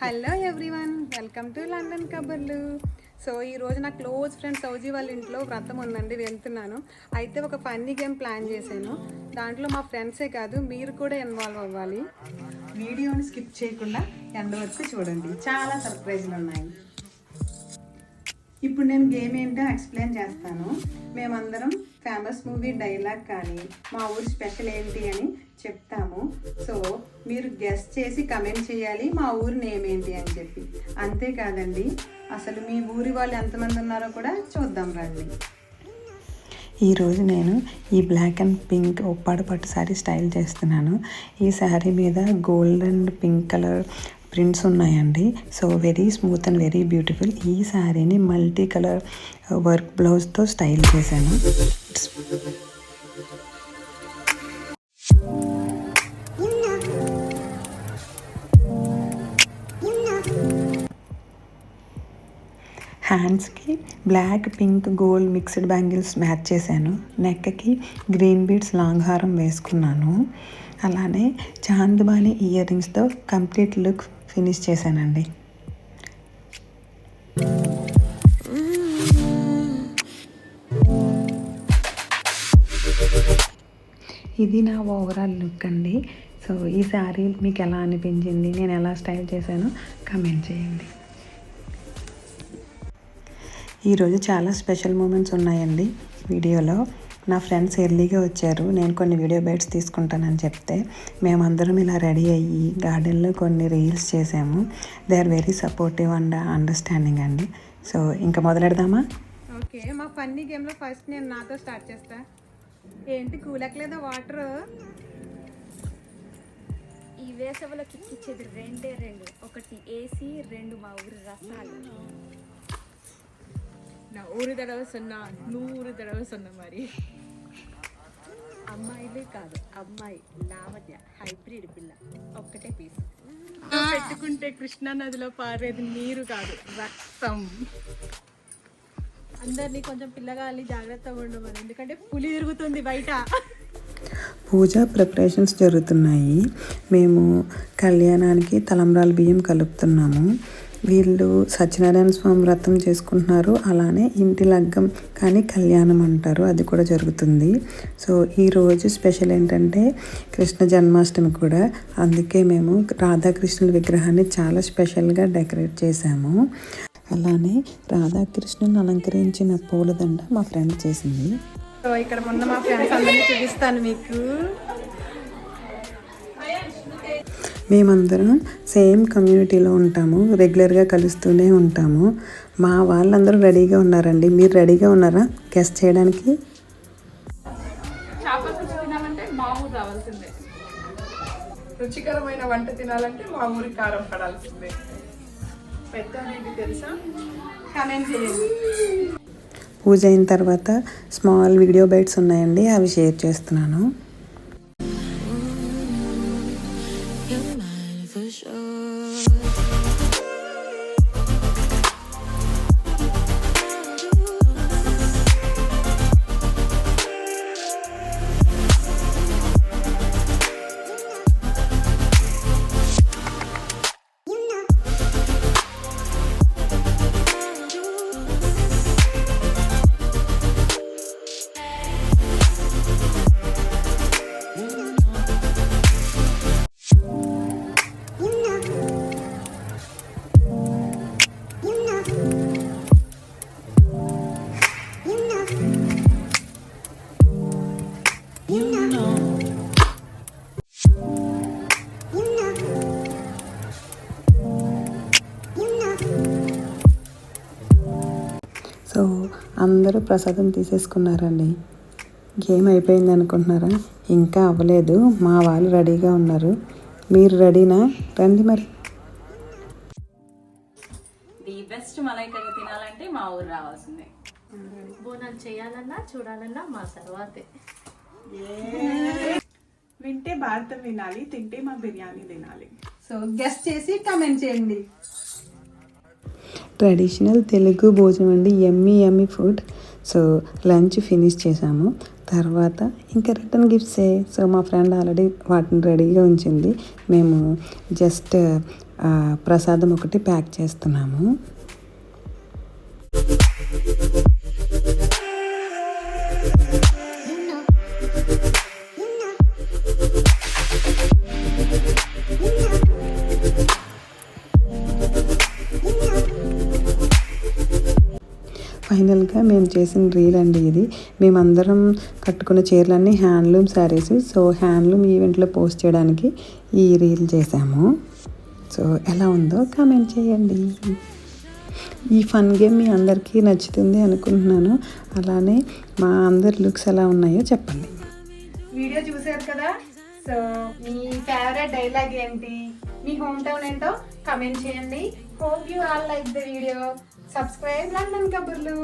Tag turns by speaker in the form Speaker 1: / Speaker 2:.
Speaker 1: Hello everyone, welcome to London కబర్లు. So ఈరోజు నా క్లోజ్ ఫ్రెండ్ సౌజీ వాళ్ళ ఇంట్లో వ్రతం ఉందండి, వెళ్తున్నాను. అయితే ఒక ఫన్నీ గేమ్ ప్లాన్ చేశాను. దాంట్లో మా ఫ్రెండ్సే కాదు, మీరు కూడా ఇన్వాల్వ్ అవ్వాలి. వీడియోని స్కిప్ చేయకుండా ఎండ్ వరకు చూడండి, చాలా సర్ప్రైజ్లు ఉన్నాయి. ఇప్పుడు నేను గేమ్ ఏంటో ఎక్స్ప్లెయిన్ చేస్తాను. మేమందరం ఫేమస్ మూవీ డైలాగ్ కానీ మా ఊరి స్పెషల్ ఏంటి అని చెప్తాము. సో మీరు గెస్ చేసి కమెంట్ చేయాలి మా ఊరి నేమ్ ఏంటి అని చెప్పి. అంతేకాదండి, అసలు మీ ఊరి వాళ్ళు ఎంతమంది ఉన్నారో కూడా చూద్దాం రండి.
Speaker 2: ఈరోజు నేను ఈ బ్లాక్ అండ్ పింక్ ఒప్పాడు పట్టు శారీ స్టైల్ చేస్తున్నాను. ఈ శారీ మీద gold and pink colour prints ఉన్నాయండి. So very smooth and very beautiful. ఈ శారీని మల్టీ కలర్ వర్క్ బ్లౌజ్తో స్టైల్ చేశాను. హ్యాండ్స్కి black pink gold mixed bangles match చేశాను. నెక్కి గ్రీన్ బీడ్స్ లాంగ్ హారం వేసుకున్నాను. అలానే చాందబాని ఇయర్ రింగ్స్తో కంప్లీట్ లుక్ ఫినిష్ చేశానండి. ఇది నా ఓవరాల్ లుక్ అండి. సో ఈ శారీ మీకు ఎలా అనిపించింది, నేను ఎలా స్టైల్ చేశానో కమెంట్ చేయండి. ఈరోజు చాలా స్పెషల్ మూమెంట్స్ ఉన్నాయండి వీడియోలో. నా ఫ్రెండ్స్ ఎర్లీగా వచ్చారు. నేను కొన్ని వీడియో బైట్స్ తీసుకుంటానని చెప్తే మేమందరం ఇలా రెడీ అయ్యి గార్డెన్లో కొన్ని రీల్స్ చేసాము. They are very supportive and understanding అండి. సో ఇంకా మొదలెడదామా?
Speaker 1: ఓకే, మా ఫన్నీ గేమ్లో ఫస్ట్ నేను నాతో స్టార్ట్ చేస్తా. ఏంటి కూలెక్కలేదా వాటర్?
Speaker 3: ఈ వేసవిలో కిక్కిచ్చేది రెండే రెండు, ఒకటి ఏసీ, రెండు మా ఊరి రసాలు.
Speaker 1: నా ఊరి దడవ సున్నా, 100 దడవ సున్నా. మరి
Speaker 3: అమ్మాయిలే కాదు, అమ్మాయి లావణ్య హైబ్రిడ్ పిల్ల, ఒక్కటే పీసు.
Speaker 1: పెట్టుకుంటే కృష్ణా నదిలో పారేది నీరు కాదు, రక్తం. అందరినీ కొంచెం పిల్లగాలి జాగ్రత్తగా ఉండమని, ఎందుకంటే పులి తిరుగుతుంది బయట.
Speaker 2: పూజా ప్రిపరేషన్స్ జరుగుతున్నాయి. మేము కళ్యాణానికి తలంబ్రాల బియ్యం కలుపుతున్నాము. వీళ్ళు సత్యనారాయణ స్వామి వ్రతం చేసుకుంటున్నారు. అలానే ఇంటి లగ్గం కానీ కళ్యాణం అంటారు, అది కూడా జరుగుతుంది. సో ఈరోజు స్పెషల్ ఏంటంటే కృష్ణ జన్మాష్టమి కూడా. అందుకే మేము రాధాకృష్ణుల విగ్రహాన్ని చాలా స్పెషల్గా డెకరేట్ చేశాము. అలానే రాధాకృష్ణుని అలంకరించిన పూలదండ మా ఫ్రెండ్ చేసింది.
Speaker 1: సో ఇక్కడ ఉన్న మా ఫ్రెండ్స్ అందరినీ చూపిస్తాను మీకు.
Speaker 2: మేమందరం సేమ్ కమ్యూనిటీలో ఉంటాము, రెగ్యులర్గా కలుస్తూనే ఉంటాము. మా వాళ్ళందరూ రెడీగా ఉన్నారండి. మీరు రెడీగా ఉన్నారా గెస్ట్ చేయడానికి?
Speaker 4: చేపల పులుసు తినాలంటే మా ఊరు రావాల్సిందే. రుచికరమైన వంట తినాలంటే మా ఊరి కారం పడాల్సిందే. పెద్ద అనేది తెలుసా?
Speaker 1: కమెంట్ చేయండి.
Speaker 2: పూజ అయిన తర్వాత స్మాల్ వీడియో బైట్స్ ఉన్నాయండి, అవి షేర్ చేస్తున్నాను. సో అందరూ ప్రసాదం తీసేసుకున్నారండి. గేమ్ అయిపోయింది అనుకుంటున్నారా? ఇంకా అవ్వలేదు. మా వాళ్ళు రెడీగా ఉన్నారు. మీరు రెడీనా? రండి మరి.
Speaker 5: ది బెస్ట్ మలైకలు తినాలంటే మా ఊరు రావాల్సిందే.
Speaker 3: బోనాలు చేయాలన్నా చూడాలన్నా మా తర్వాతే.
Speaker 4: వింటే భారతం వినాలి, తింటే మా బిర్యానీ తినాలి.
Speaker 1: సో గెస్ట్ చేసి కమెంట్ చేయండి.
Speaker 2: ట్రెడిషనల్ తెలుగు భోజనం అండి, యమ్మీ ఫుడ్. సో లంచ్ ఫినిష్ చేసాము. తర్వాత ఇంకా రిటర్న్ గిఫ్ట్సే. సో మా ఫ్రెండ్ ఆల్రెడీ వాటిని రెడీగా ఉంచింది. మేము జస్ట్ ప్రసాదం ఒకటి ప్యాక్ చేస్తున్నాము. ఫైనల్గా మేము చేసిన రీల్ అండి ఇది. మేమందరం కట్టుకున్న చీరలన్నీ హ్యాండ్లూమ్ శారీస్. సో హ్యాండ్లూమ్ ఈవెంట్లో పోస్ట్ చేయడానికి ఈ రీల్ చేసాము. సో ఎలా ఉందో కామెంట్ చేయండి. ఈ ఫన్ గేమ్ మీ అందరికీ నచ్చుతుంది అనుకుంటున్నాను. అలానే మా అందరి లుక్స్ ఎలా ఉన్నాయో చెప్పండి.
Speaker 1: వీడియో చూసారు కదా. సో మీ ఫేవరెట్ డైలాగ్ ఏంటి, మీ హోమ్ టౌన్ ఏంటో కమెంట్ చేయండి. Hope you all like the video. Subscribe London కబుర్లు.